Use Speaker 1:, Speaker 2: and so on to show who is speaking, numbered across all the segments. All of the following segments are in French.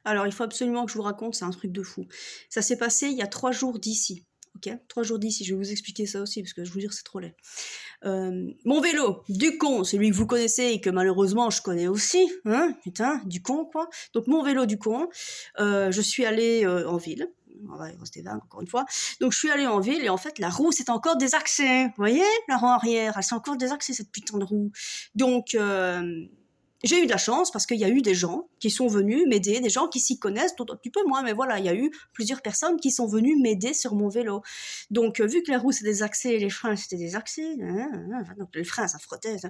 Speaker 1: Alors, il faut absolument que je vous raconte, c'est un truc de fou. Ça s'est passé il y a 3 jours d'ici, OK? 3 jours d'ici, je vais vous expliquer ça aussi parce que je vous jure, c'est trop laid. Mon vélo, Ducon, celui que vous connaissez et que malheureusement je connais aussi, hein, putain, Ducon quoi. Donc mon vélo Ducon, je suis allée, en ville, on va rester vague encore une fois. Donc je suis allée en ville et en fait la roue s'est encore désaxée. Vous voyez? La roue arrière, elle s'est encore désaxée cette putain de roue. Donc j'ai eu de la chance parce qu'il y a eu des gens qui sont venus m'aider, des gens qui s'y connaissent, d'autres un petit peu moins, mais voilà, il y a eu plusieurs personnes qui sont venues m'aider sur mon vélo. Donc, vu que la roue s'est désaxée, les freins c'était désaxés, donc les freins ça frottait. Ça.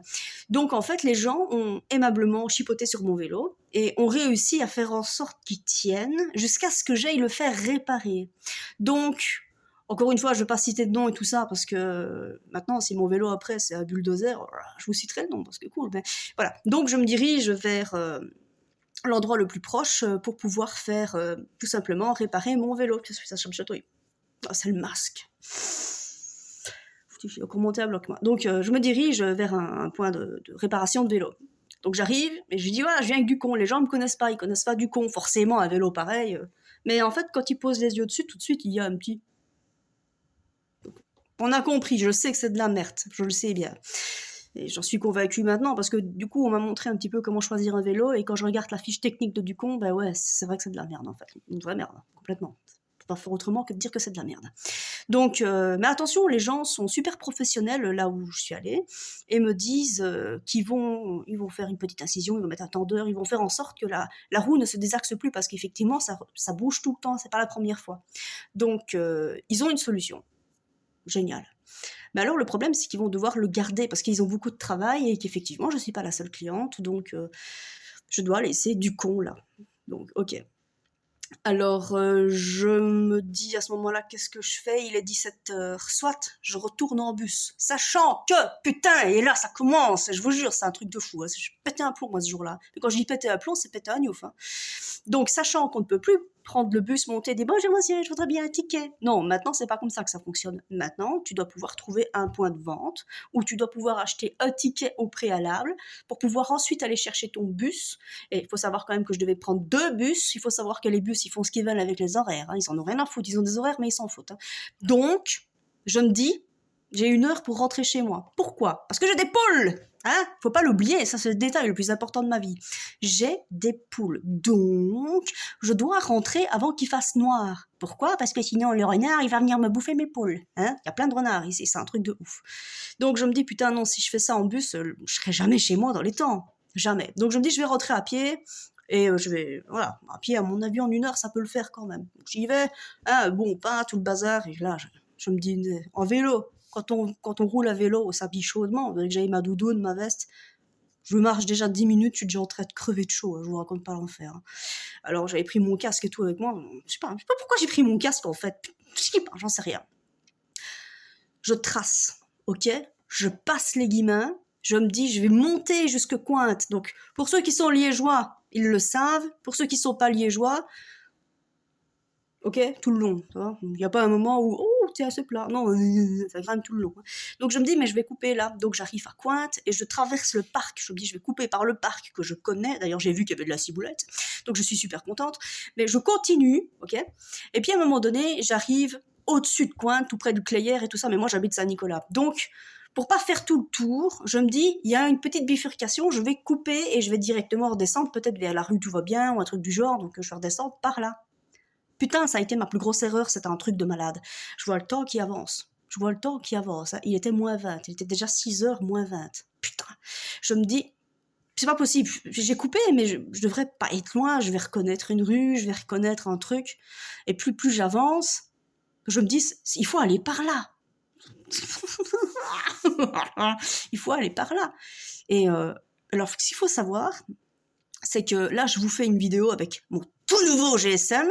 Speaker 1: Donc, en fait, les gens ont aimablement chipoté sur mon vélo et ont réussi à faire en sorte qu'il tienne jusqu'à ce que j'aille le faire réparer. Donc, encore une fois, je ne vais pas citer de nom et tout ça parce que maintenant, si mon vélo après c'est un bulldozer, je vous citerai le nom parce que cool. Mais voilà. Donc, je me dirige vers l'endroit le plus proche pour pouvoir faire tout simplement réparer mon vélo. Qu'est-ce que ça me chatouille? Oh, c'est le masque. Il faut remonter à bloc, moi. Donc, je me dirige vers un point de réparation de vélo. Donc, j'arrive et je lui dis voilà, je viens avec Ducon. Les gens ne me connaissent pas, ils connaissent pas Ducon. Forcément, un vélo pareil. Mais en fait, quand ils posent les yeux dessus, tout de suite, il y a un petit. On a compris, je sais que c'est de la merde, je le sais bien. Et j'en suis convaincue maintenant, parce que du coup, on m'a montré un petit peu comment choisir un vélo, et quand je regarde la fiche technique de Ducon, ben ouais, c'est vrai que c'est de la merde, en fait. Une vraie merde, complètement. On peut pas faire autrement que de dire que c'est de la merde. Donc, mais attention, les gens sont super professionnels là où je suis allée, et me disent ils vont faire une petite incision, ils vont mettre un tendeur, ils vont faire en sorte que la roue ne se désaxe plus, parce qu'effectivement, ça bouge tout le temps, c'est pas la première fois. Donc, ils ont une solution. Génial. Mais alors le problème, c'est qu'ils vont devoir le garder parce qu'ils ont beaucoup de travail et qu'effectivement, je ne suis pas la seule cliente, donc je dois laisser Ducon là. Donc, ok. Alors, je me dis à ce moment-là, qu'est-ce que je fais? Il est 17h. Soit, je retourne en bus, sachant que, putain, et là, ça commence, je vous jure, c'est un truc de fou. Hein. Je pétais un plomb, moi, ce jour-là. Et quand je dis péter un plomb, c'est péter un ouf. Hein. Donc, sachant qu'on ne peut plus prendre le bus, monter, dire bonjour monsieur, je voudrais bien un ticket. Non, maintenant, c'est pas comme ça que ça fonctionne. Maintenant, tu dois pouvoir trouver un point de vente où tu dois pouvoir acheter un ticket au préalable pour pouvoir ensuite aller chercher ton bus. Et il faut savoir quand même que je devais prendre 2 bus. Il faut savoir que les bus, ils font ce qu'ils veulent avec les horaires. Hein. Ils en ont rien à foutre. Ils ont des horaires, mais ils s'en foutent. Hein. Donc, je me dis, j'ai 1 heure pour rentrer chez moi. Pourquoi? Parce que j'ai des poules. Hein? Faut pas l'oublier, ça c'est le détail le plus important de ma vie. J'ai des poules, donc je dois rentrer avant qu'il fasse noir. Pourquoi? Parce que sinon le renard il va venir me bouffer mes poules. Hein? Il y a plein de renards ici, c'est un truc de ouf. Donc je me dis putain non, si je fais ça en bus, je serai jamais chez moi dans les temps. Jamais. Donc je me dis je vais rentrer à pied. Et je vais, voilà, à pied, à mon avis, en 1 heure, ça peut le faire quand même. Donc, j'y vais, hein, bon, pas tout le bazar, et là, je me dis, en vélo, quand on roule à vélo, on s'habille chaudement, avec que j'aille ma doudoune, ma veste, je marche déjà 10 minutes, je suis déjà en train de crever de chaud, je vous raconte pas l'enfer. Hein. Alors j'avais pris mon casque et tout avec moi, je sais pas pourquoi j'ai pris mon casque en fait, je sais pas, j'en sais rien. Je trace, ok? Je passe les Guillemins, je me dis je vais monter jusque Cointe, donc pour ceux qui sont liégeois, ils le savent, pour ceux qui sont pas liégeois, ok, tout le long, il n'y a pas un moment où oh t'es assez plat, non, ça grimpe tout le long. Donc je me dis mais je vais couper là, donc j'arrive à Cointe et je traverse le parc, je me dis je vais couper par le parc que je connais, d'ailleurs j'ai vu qu'il y avait de la ciboulette, donc je suis super contente, mais je continue, ok, et puis à un moment donné j'arrive au-dessus de Cointe, tout près du Clayère et tout ça, mais moi j'habite Saint-Nicolas, donc pour pas faire tout le tour, je me dis, il y a une petite bifurcation, je vais couper et je vais directement redescendre, peut-être vers la rue Tout va bien ou un truc du genre, donc je vais redescendre par là. Putain, ça a été ma plus grosse erreur, c'était un truc de malade. Je vois le temps qui avance. Hein. Il était moins 20, il était déjà 6h moins 20. Putain, je me dis, c'est pas possible, j'ai coupé, mais je devrais pas être loin, je vais reconnaître une rue, je vais reconnaître un truc. Et plus j'avance, je me dis, il faut aller par là. Il faut aller par là. Et alors, ce qu'il faut savoir, c'est que là, je vous fais une vidéo avec mon tout nouveau GSM,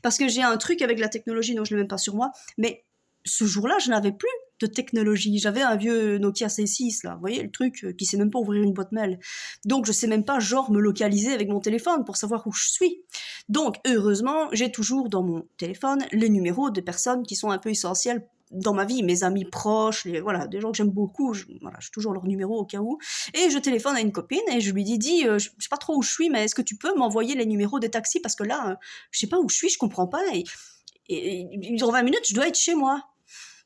Speaker 1: parce que j'ai un truc avec la technologie, non, je ne l'ai même pas sur moi, mais ce jour-là, je n'avais plus de technologie. J'avais un vieux Nokia C6, là, vous voyez, le truc qui sait même pas ouvrir une boîte mail. Donc, je sais même pas, genre, me localiser avec mon téléphone pour savoir où je suis. Donc, heureusement, j'ai toujours dans mon téléphone les numéros de personnes qui sont un peu essentielles dans ma vie, mes amis proches, voilà, des gens que j'aime beaucoup, voilà, j'ai toujours leur numéro au cas où. Et je téléphone à une copine et je lui dis, je sais pas trop où je suis, mais est-ce que tu peux m'envoyer les numéros des taxis parce que là, je sais pas où je suis, je comprends pas. Et dans 20 minutes, je dois être chez moi.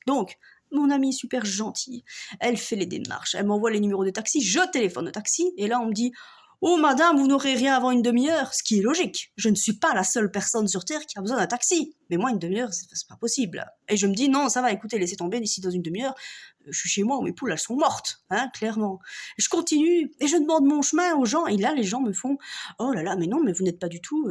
Speaker 1: Donc, mon amie super gentille, elle fait les démarches, elle m'envoie les numéros des taxis, je téléphone au taxi, et là on me dit « Oh madame, vous n'aurez rien avant une demi-heure », ce qui est logique. Je ne suis pas la seule personne sur Terre qui a besoin d'un taxi. Mais moi, une demi-heure, c'est pas possible. Et je me dis « Non, ça va, écoutez, laissez tomber, d'ici dans une demi-heure, je suis chez moi, mes poules, elles sont mortes, hein, clairement. » Je continue, et je demande mon chemin aux gens, et là, les gens me font « Oh là là, mais non, mais vous n'êtes pas du tout... »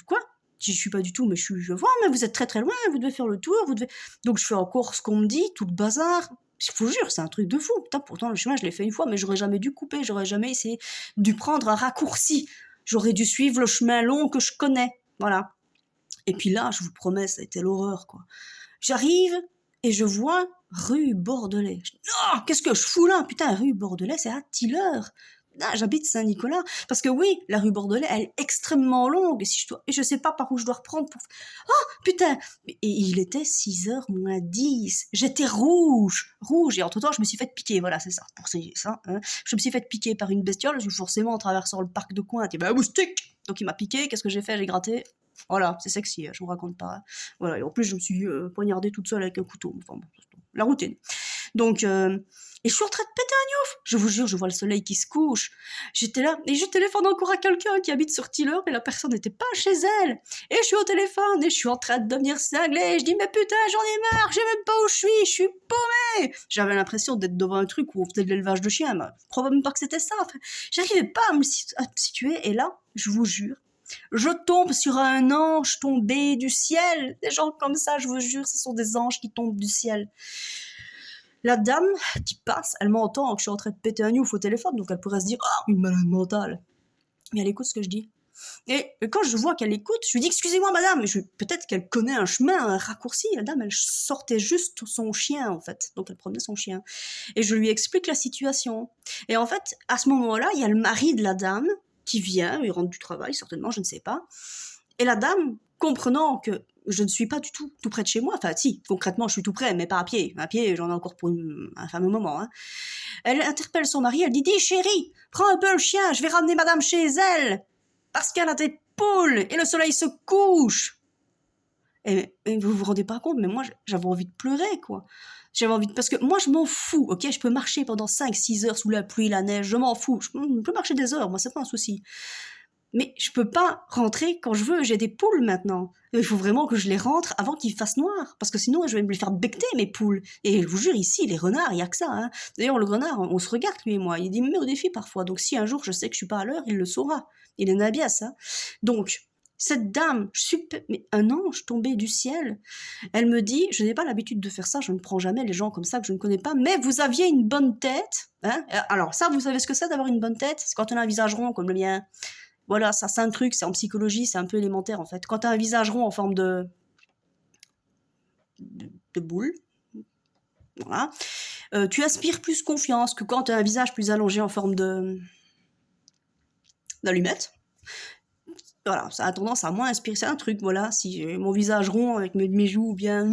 Speaker 1: Quoi ? Je suis pas du tout, mais je vois, mais vous êtes très très loin, vous devez faire le tour, vous devez... Donc je fais encore ce qu'on me dit, tout le bazar. Je vous jure, c'est un truc de fou. Putain, pourtant, le chemin, je l'ai fait une fois, mais j'aurais jamais dû couper, j'aurais jamais essayé de prendre un raccourci. J'aurais dû suivre le chemin long que je connais. Voilà. Et puis là, je vous promets, ça a été l'horreur, quoi. J'arrive et je vois rue Bordelais. Non, qu'est-ce que je fous là? Putain, rue Bordelais, c'est à Tiller. Ah, j'habite Saint-Nicolas. Parce que oui, la rue Bordelais, elle est extrêmement longue. Et je sais pas par où je dois reprendre pour... Oh, putain! Et il était 6h moins 10. J'étais rouge. Et entre-temps, je me suis fait piquer. Voilà, c'est ça. Pour ça, hein. Je me suis fait piquer par une bestiole. Forcément, en traversant le parc de Cointe, il y avait un moustique. Donc, il m'a piqué. Qu'est-ce que j'ai fait? J'ai gratté. Voilà, c'est sexy, je vous raconte pas. Voilà, et en plus, je me suis poignardée toute seule avec un couteau. Enfin, bon, la routine. Donc, et je suis en train de péter un ouf. Je vous jure, je vois le soleil qui se couche. J'étais là, et je téléphone encore à quelqu'un qui habite sur Tiller, et la personne n'était pas chez elle. Et je suis au téléphone, et je suis en train de devenir cinglée. Je dis, mais putain, j'en ai marre, je sais même pas où je suis paumée. J'avais l'impression d'être devant un truc où on faisait de l'élevage de chiens, mais probablement pas que c'était ça. Enfin, j'arrivais pas à me situer, et là, je vous jure, je tombe sur un ange tombé du ciel. Des gens comme ça, je vous jure, ce sont des anges qui tombent du ciel. La dame qui passe, elle m'entend que je suis en train de péter un ouf au téléphone, donc elle pourrait se dire « Ah, une malade mentale !» Mais elle écoute ce que je dis. Et quand je vois qu'elle écoute, je lui dis « Excusez-moi, madame !» Peut-être qu'elle connaît un chemin, un raccourci. La dame, elle sortait juste son chien, en fait. Donc elle promenait son chien. Et je lui explique la situation. Et en fait, à ce moment-là, il y a le mari de la dame qui vient, il rentre du travail, certainement, je ne sais pas. Et la dame, comprenant que je ne suis pas du tout près de chez moi, enfin si, concrètement je suis tout près, mais pas à pied. À pied, j'en ai encore pour un fameux moment. Hein. Elle interpelle son mari, elle dit « Dis chérie, prends un peu le chien, je vais ramener madame chez elle, parce qu'elle a des poules, et le soleil se couche. » Et vous vous rendez pas compte, mais moi j'avais envie de pleurer, quoi. J'avais envie de... Parce que moi je m'en fous, ok, je peux marcher pendant 5-6 heures sous la pluie, la neige, je m'en fous. Je peux marcher des heures, moi c'est pas un souci. Mais je peux pas rentrer quand je veux, j'ai des poules maintenant. Il faut vraiment que je les rentre avant qu'il fasse noir, parce que sinon je vais me les faire becter mes poules. Et je vous jure, ici, les renards, il y a que ça. Hein. D'ailleurs, le renard, on se regarde lui et moi, il me met au défi parfois. Donc si un jour je sais que je suis pas à l'heure, il le saura. Il est nabias, hein. Donc, cette dame, mais un ange tombé du ciel, elle me dit, je n'ai pas l'habitude de faire ça, je ne prends jamais les gens comme ça que je ne connais pas, mais vous aviez une bonne tête. Hein. Alors ça, vous savez ce que c'est d'avoir une bonne tête? C'est quand on a un visage rond comme le mien. Voilà, ça c'est un truc, c'est en psychologie, c'est un peu élémentaire en fait. Quand tu as un visage rond en forme de boule, voilà, tu inspires plus confiance que quand tu as un visage plus allongé en forme d'allumette. Voilà, ça a tendance à moins inspirer. C'est un truc, voilà, si j'ai mon visage rond avec mes joues bien...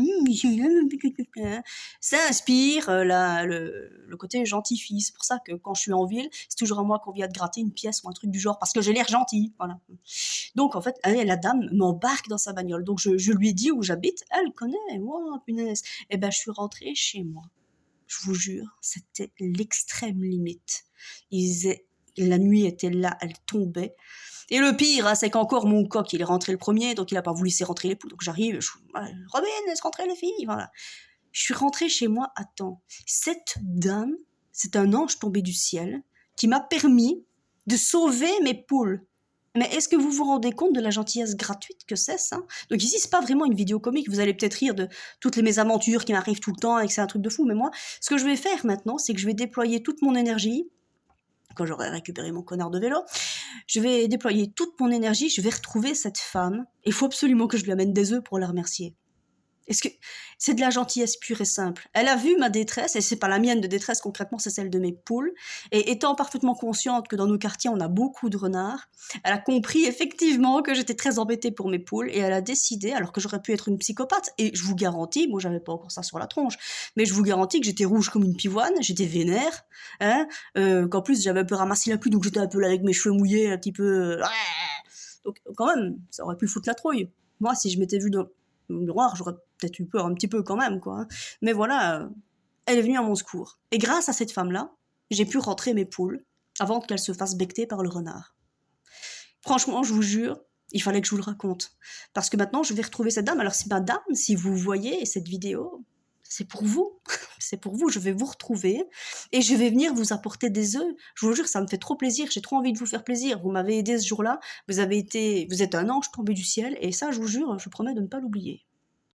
Speaker 1: Ça inspire le côté gentil fille. C'est pour ça que quand je suis en ville, c'est toujours à moi qu'on vient de gratter une pièce ou un truc du genre, parce que j'ai l'air gentil, voilà. Donc, en fait, la dame m'embarque dans sa bagnole. Donc, je lui ai dit où j'habite. Elle connaît, moi, punaise. Et ben, je suis rentrée chez moi. Je vous jure, c'était l'extrême limite. La nuit était là, elle tombait. Et le pire, hein, c'est qu'encore mon coq, il est rentré le premier, donc il n'a pas voulu laisser rentrer les poules. Donc j'arrive, Robin, laisse rentrer les filles, voilà. Je suis rentrée chez moi à temps. Cette dame, c'est un ange tombé du ciel qui m'a permis de sauver mes poules. Mais est-ce que vous vous rendez compte de la gentillesse gratuite que c'est, ça? Donc ici, c'est pas vraiment une vidéo comique. Vous allez peut-être rire de toutes les mésaventures qui m'arrivent tout le temps et que c'est un truc de fou. Mais moi, ce que je vais faire maintenant, c'est que je vais déployer toute mon énergie. Quand j'aurai récupéré mon connard de vélo, je vais déployer toute mon énergie, je vais retrouver cette femme. Il faut absolument que je lui amène des œufs pour la remercier. Est-ce que c'est de la gentillesse pure et simple. Elle a vu ma détresse, et c'est pas la mienne de détresse concrètement, c'est celle de mes poules. Et étant parfaitement consciente que dans nos quartiers on a beaucoup de renards, elle a compris effectivement que j'étais très embêtée pour mes poules, et elle a décidé, alors que j'aurais pu être une psychopathe, et je vous garantis, moi j'avais pas encore ça sur la tronche, mais je vous garantis que j'étais rouge comme une pivoine, j'étais vénère, hein, qu'en plus j'avais un peu ramassé la pluie, donc j'étais un peu là avec mes cheveux mouillés, un petit peu. Donc quand même, ça aurait pu foutre la trouille. Moi, si je m'étais vue dans le miroir, j'aurais peut-être eu peur un petit peu quand même, quoi, hein. Mais voilà, elle est venue à mon secours. Et grâce à cette femme-là, j'ai pu rentrer mes poules avant qu'elles se fassent becqueter par le renard. Franchement, je vous jure, il fallait que je vous le raconte. Parce que maintenant, je vais retrouver cette dame. Alors, si madame, si vous voyez cette vidéo, c'est pour vous. C'est pour vous. Je vais vous retrouver et je vais venir vous apporter des œufs. Je vous jure, ça me fait trop plaisir. J'ai trop envie de vous faire plaisir. Vous m'avez aidé ce jour-là. Vous êtes un ange tombé du ciel. Et ça, je vous jure, je promets de ne pas l'oublier.